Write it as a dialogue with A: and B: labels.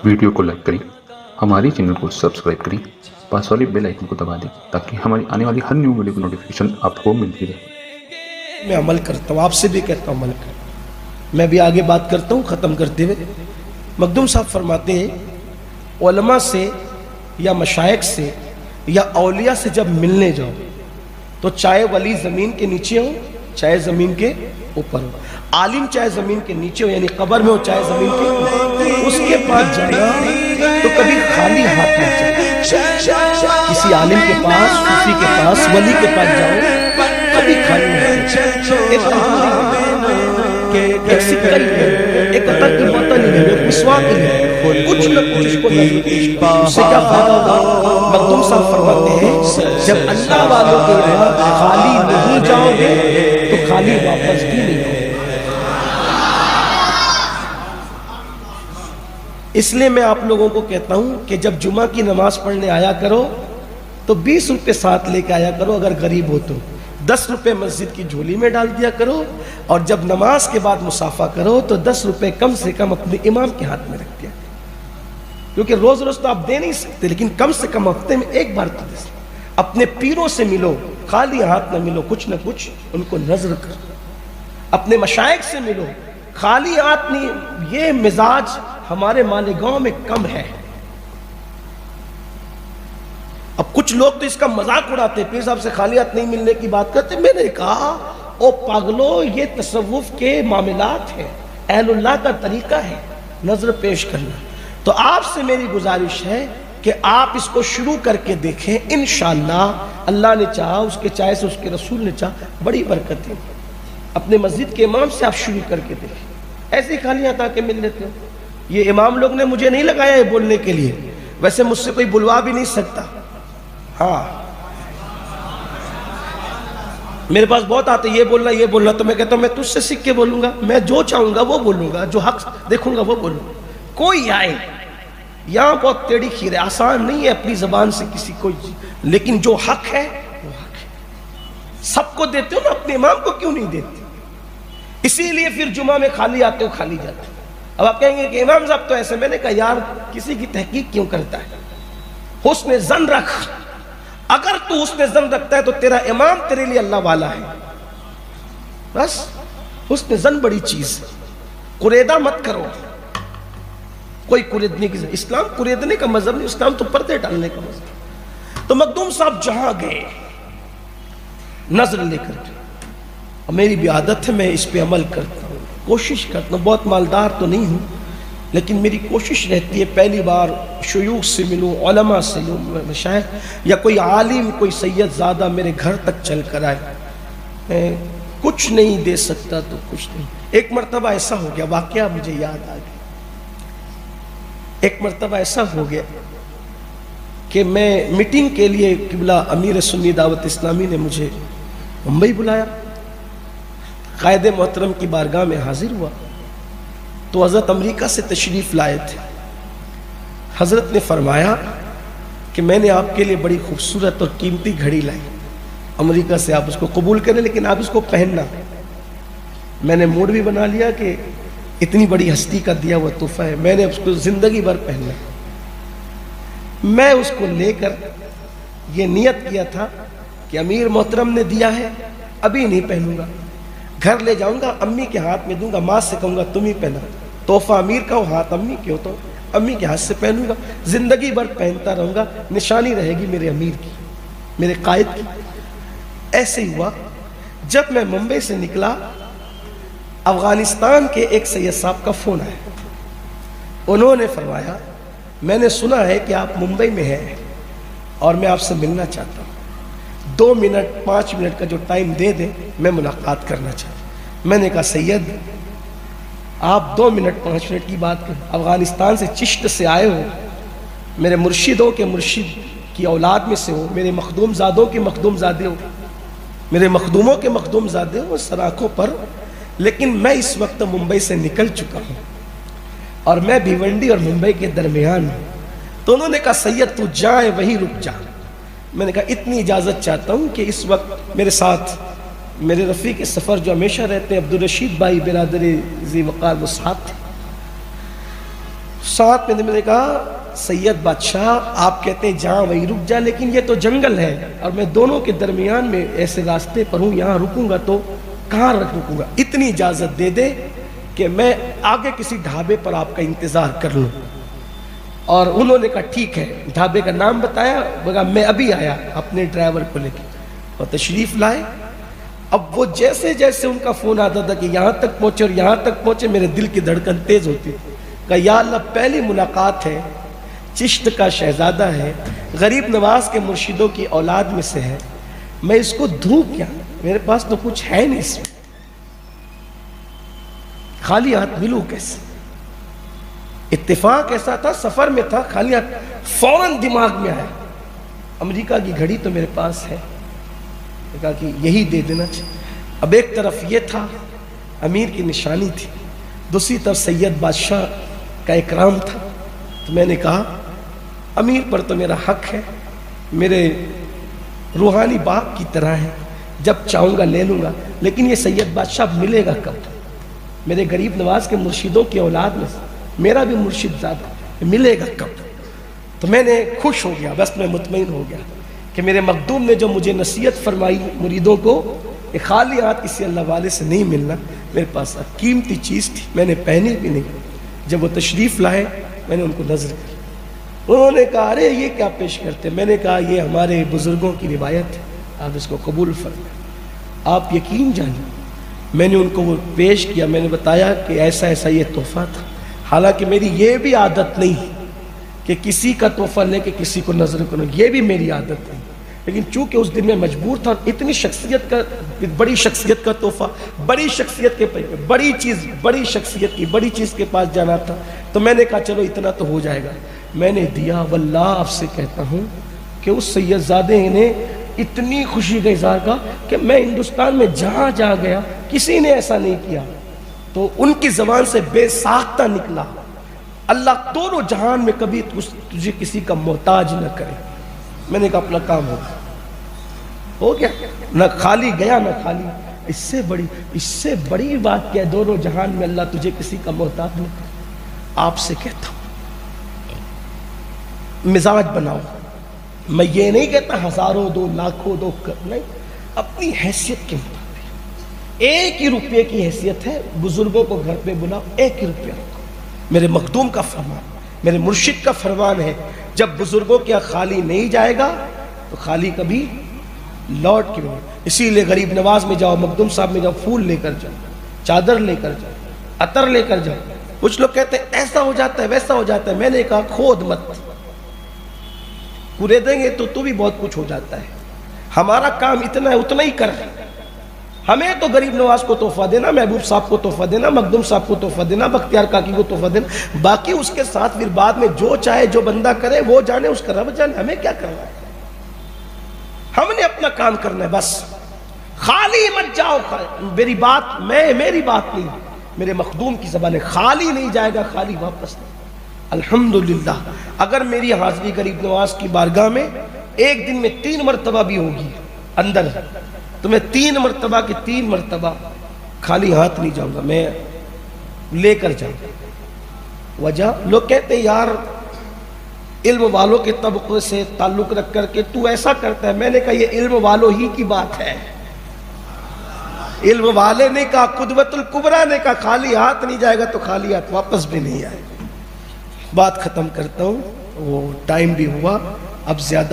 A: Video کو like کریں، ہماری چینل کو سبسکرائب کریں، پاس والی بیل آئیکن کو دبا دیں تاکہ ہماری آنے والی ہر نیو ویڈیو کی نوٹیفیکیشن آپ کو ملتی رہے۔
B: میں عمل کرتا ہوں، آپ سے بھی کہتا ہوں عمل کریں۔ میں بھی آگے بات کرتا ہوں ختم کرتے ہوئے۔ مخدوم صاحب فرماتے ہیں علماء سے یا مشائخ سے یا اولیاء سے جب ملنے جاؤ تو چاہے ولی زمین کے نیچے ہو چاہے زمین کے اوپر ہو، عالم چاہے زمین کے نیچے ہو یعنی قبر میں ہو چاہے زمین کے اوپر، اس کے پاس جانا تو کبھی خالی ہاتھ نہ جاؤ۔ کسی عالم کے پاس، صوفی کے پاس، ولی کے پاس جاؤ کبھی خالی ہاتھ نہ جاؤ۔ ایک سکر ایک عطر کی بوتل نہیں ہے، مسواک نہیں ہے، کچھ نہ کچھ اس کو نظر پیش کرو۔ اس سے کیا فائدہ ہوگا؟ مخدوم صاحب فرماتے ہیں جب اللہ والوں کے یہاں خالی نہیں جاؤ گے تو خالی واپس بھی نہیں آؤ گے۔ اس لیے میں آپ لوگوں کو کہتا ہوں کہ جب جمعہ کی نماز پڑھنے آیا کرو تو 20 روپے ساتھ لے کے آیا کرو، اگر غریب ہو تو 10 روپے مسجد کی جھولی میں ڈال دیا کرو، اور جب نماز کے بعد مصافہ کرو تو 10 روپے کم سے کم اپنے امام کے ہاتھ میں رکھ دیا کرو، کیونکہ روز روز تو آپ دے نہیں سکتے لیکن کم سے کم ہفتے میں ایک بار تو دے سکتے۔ اپنے پیروں سے ملو، خالی ہاتھ نہ ملو، کچھ نہ کچھ ان کو نذر کرو۔ اپنے مشائخ سے ملو، خالی ہاتھ نہیں۔ یہ مزاج ہمارے مالیگاؤں میں کم ہے۔ اب کچھ لوگ تو اس کا مذاق اڑاتے، پیر صاحب سے خالی ہاتھ نہیں ملنے کی بات کرتے۔ میں نے کہا او پاگلو، یہ تصوف کے معاملات ہیں، اہل اللہ کا طریقہ ہے نظر پیش کرنا۔ تو آپ سے میری گزارش ہے کہ آپ اس کو شروع کر کے دیکھیں، انشاءاللہ اللہ نے چاہا، اس کے چاہے سے اس کے رسول نے چاہا، بڑی برکتیں۔ اپنے مسجد کے امام سے آپ شروع کر کے دیکھیں، ایسے ہی خالی ہاتھ آ کے مل لیتے ہو۔ یہ امام لوگ نے مجھے نہیں لگایا ہے بولنے کے لیے، ویسے مجھ سے کوئی بلوا بھی نہیں سکتا۔ ہاں میرے پاس بہت آتے یہ بولنا یہ بولنا، تو میں کہتا ہوں میں تجھ سے سیکھ کے بولوں گا، میں جو چاہوں گا وہ بولوں گا، جو حق دیکھوں گا وہ بولوں گا۔ کوئی آئے یہاں بہت ٹیڑھی کھیر ہے، آسان نہیں ہے اپنی زبان سے کسی کو، لیکن جو حق ہے وہ حق ہے۔ سب کو دیتے ہو نا، اپنے امام کو کیوں نہیں دیتے؟ اسی لیے پھر جمعہ میں خالی آتے ہو خالی جاتے ہو۔ اب آپ کہیں گے کہ امام صاحب تو ایسے، میں نے کہا یار کسی کی تحقیق کیوں کرتا ہے؟ حسن ظن رکھ، اگر تو حسن ظن رکھتا ہے تو تیرا امام تیرے لیے اللہ والا ہے، بس۔ حسن ظن بڑی چیز ہے، قریدہ مت کرو، کوئی قریدنے کی، اسلام قریدنے کا مذہب نہیں، اسلام تو پردے ڈالنے کا مذہب۔ تو مخدوم صاحب جہاں گئے نظر لے کر کے، اور میری بھی عادت ہے میں اس پہ عمل کرتا ہوں، کوشش کرتا ہوں، بہت مالدار تو نہیں ہوں لیکن میری کوشش رہتی ہے پہلی بار شیوخ سے ملوں، علماء سے ملوں، مشائخ یا کوئی عالم، کوئی سید زادہ میرے گھر تک چل کر آئے۔ میں کچھ نہیں دے سکتا تو کچھ نہیں۔ ایک مرتبہ ایسا ہو گیا، واقعہ مجھے یاد آ گیا، ایک مرتبہ ایسا ہو گیا کہ میں میٹنگ کے لیے قبلہ امیر سنی دعوت اسلامی نے مجھے ممبئی بلایا، قائد محترم کی بارگاہ میں حاضر ہوا تو حضرت امریکہ سے تشریف لائے تھے۔ حضرت نے فرمایا کہ میں نے آپ کے لیے بڑی خوبصورت اور قیمتی گھڑی لائی، امریکہ سے، آپ اس کو قبول کریں لیکن آپ اس کو پہننا۔ میں نے موڈ بھی بنا لیا کہ اتنی بڑی ہستی کا دیا ہوا تحفہ ہے، میں نے اس کو زندگی بھر پہننا۔ میں اس کو لے کر یہ نیت کیا تھا کہ امیر محترم نے دیا ہے، ابھی نہیں پہنوں گا، گھر لے جاؤں گا، امی کے ہاتھ میں دوں گا، ماں سے کہوں گا تم ہی پہنا، تحفہ امیر کا ہو، ہاتھ امی کے ہوتا ہوں، امی کے ہاتھ سے پہنوں گا، زندگی بھر پہنتا رہوں گا، نشانی رہے گی میرے امیر کی، میرے قائد کی۔ ایسے ہی ہوا، جب میں ممبئی سے نکلا افغانستان کے ایک سید صاحب کا فون آیا، انہوں نے فرمایا میں نے سنا ہے کہ آپ ممبئی میں ہیں اور میں آپ سے ملنا چاہتا ہوں، 2 منٹ 5 منٹ کا جو ٹائم دے دیں، میں ملاقات کرنا چاہتا ہوں۔ میں نے کہا سید آپ 2 منٹ 5 منٹ کی بات کریں، افغانستان سے چشت سے آئے ہو، میرے مرشدوں کے مرشد کی اولاد میں سے ہو، میرے مخدوم زادوں کے مخدوم زادے ہو، میرے مخدوموں کے مخدوم زادے ہو سراخوں پر، لیکن میں اس وقت ممبئی سے نکل چکا ہوں اور میں بھیونڈی اور ممبئی کے درمیان ہوں۔ تو انہوں نے کہا سید تو جائے وہیں رک جا۔ میں نے کہا اتنی اجازت چاہتا ہوں کہ اس وقت میرے ساتھ میرے رفیق سفر جو ہمیشہ رہتے ہیں عبدالرشید بھائی برادر ذی وقار، وہ ساتھ تھے۔ ساتھ میں نے کہا سید بادشاہ آپ کہتے ہیں جہاں وہی رک جا، لیکن یہ تو جنگل ہے اور میں دونوں کے درمیان میں ایسے راستے پر ہوں، یہاں رکوں گا تو کہاں رکوں گا، اتنی اجازت دے دے کہ میں آگے کسی ڈھابے پر آپ کا انتظار کر لوں۔ اور انہوں نے کہا ٹھیک ہے، ڈھابے کا نام بتایا، بگا میں ابھی آیا اپنے ڈرائیور کو لے کے، اور تشریف لائے۔ اب وہ جیسے جیسے ان کا فون آتا تھا کہ یہاں تک پہنچے اور یہاں تک پہنچے، میرے دل کی دھڑکن تیز ہوتی تھی۔ کہا یا اللہ پہلی ملاقات ہے، چشت کا شہزادہ ہے، غریب نواز کے مرشدوں کی اولاد میں سے ہے، میں اس کو دھوں کیا، میرے پاس تو کچھ ہے نہیں، اس میں خالی ہاتھ ملوں کیسے؟ اتفاق ایسا تھا، سفر میں تھا، خالی ہاتھ فوراً دماغ میں آیا، امریکہ کی گھڑی تو میرے پاس ہے، کہا کہ یہی دے دینا چاہیے۔ اب ایک طرف یہ تھا امیر کی نشانی تھی، دوسری طرف سید بادشاہ کا اکرام تھا، تو میں نے کہا امیر پر تو میرا حق ہے، میرے روحانی باپ کی طرح ہے، جب چاہوں گا لے لوں گا، لیکن یہ سید بادشاہ ملے گا کب؟ میرے غریب نواز کے مرشدوں کی اولاد میں سے میرا بھی مرشد زادہ ملے گا کب؟ تو میں نے خوش ہو گیا، بس میں مطمئن ہو گیا کہ میرے مخدوم نے جو مجھے نصیحت فرمائی مریدوں کو کہ خالی ہاتھ کسی اللہ والے سے نہیں ملنا، میرے پاس قیمتی چیز تھی، میں نے پہنی بھی نہیں۔ جب وہ تشریف لائے میں نے ان کو نظر کی، انہوں نے کہا ارے یہ کیا پیش کرتے؟ میں نے کہا یہ ہمارے بزرگوں کی روایت ہے، آپ اس کو قبول فرمائیں، آپ یقین جانیں۔ میں نے ان کو وہ پیش کیا، میں نے بتایا کہ ایسا ایسا یہ تحفہ تھا، حالانکہ میری یہ بھی عادت نہیں کہ کسی کا تحفہ لے کے کسی کو نظر کروں، یہ بھی میری عادت نہیں، لیکن چونکہ اس دن میں مجبور تھا، اتنی شخصیت کا، بڑی شخصیت کا تحفہ، بڑی شخصیت کے بڑی چیز، بڑی شخصیت کی بڑی چیز کے پاس جانا تھا، تو میں نے کہا چلو اتنا تو ہو جائے گا، میں نے دیا۔ واللہ آپ سے کہتا ہوں کہ اس سید زادے نے اتنی خوشی کا اظہار کا کہ میں ہندوستان میں جہاں جہاں گیا کسی نے ایسا نہیں کیا، تو ان کی زبان سے بے ساختہ نکلا اللہ دونوں جہان میں کبھی تجھے کسی کا محتاج نہ کرے۔ میں نے کہا اپنا کام ہو گیا، نہ خالی گیا نہ خالی، اس سے بڑی بات کیا، دونوں جہان میں اللہ تجھے کسی کا محتاج نہ کرے۔ آپ سے کہتا ہوں مزاج بناؤ، میں یہ نہیں کہتا ہزاروں دو، لاکھوں دو، نہیں، اپنی حیثیت کے مطابق، ایک ہی روپے کی حیثیت ہے، بزرگوں کو گھر پہ بلاؤ، ایک ہی روپیہ رکھو۔ میرے مخدوم کا فرمان، میرے مرشد کا فرمان ہے، جب بزرگوں کیا خالی نہیں جائے گا تو خالی کبھی لوٹ کے نہیں۔ اسی لیے غریب نواز میں جاؤ، مخدوم صاحب میں جاؤ، پھول لے کر جاؤ، چادر لے کر جاؤ، عطر لے کر جاؤ۔ کچھ لوگ کہتے ہیں ایسا ہو جاتا ہے ویسا ہو جاتا ہے، میں نے کہا کھود مت، پورے دیں گے تو بھی بہت کچھ ہو جاتا ہے، ہمارا کام اتنا ہے اتنا ہی کر رہے ہیں۔ ہمیں تو غریب نواز کو تحفہ دینا، محبوب صاحب کو تحفہ دینا، مخدوم صاحب کو تحفہ دینا، بختیار کاکی کو تحفہ دینا، باقی اس کے ساتھ پھر بعد میں جو چاہے جو بندہ کرے وہ جانے، اس کا رب جانے، ہمیں کیا کرنا ہے، ہم نے اپنا کام کرنا ہے بس۔ خالی مت جاؤ، میری بات نہیں، میرے مخدوم کی زبان ہے، خالی نہیں جائے گا، خالی واپس نہیں۔ الحمدللہ اگر میری حاضری غریب نواز کی بارگاہ میں ایک دن میں 3 مرتبہ بھی ہوگی اندر، تو میں 3 مرتبہ کی 3 مرتبہ خالی ہاتھ نہیں جاؤں گا، میں لے کر جاؤں گا۔ وجہ لوگ کہتے ہیں یار علم والوں کے طبقے سے تعلق رکھ کر کے تو ایسا کرتا ہے، میں نے کہا یہ علم والوں ہی کی بات ہے، علم والے نے کہا، قدوۃ الکبریٰ نے کہا خالی ہاتھ نہیں جائے گا تو خالی ہاتھ واپس بھی نہیں آئے گا۔ بات ختم کرتا ہوں، وہ ٹائم بھی ہوا اب زیادہ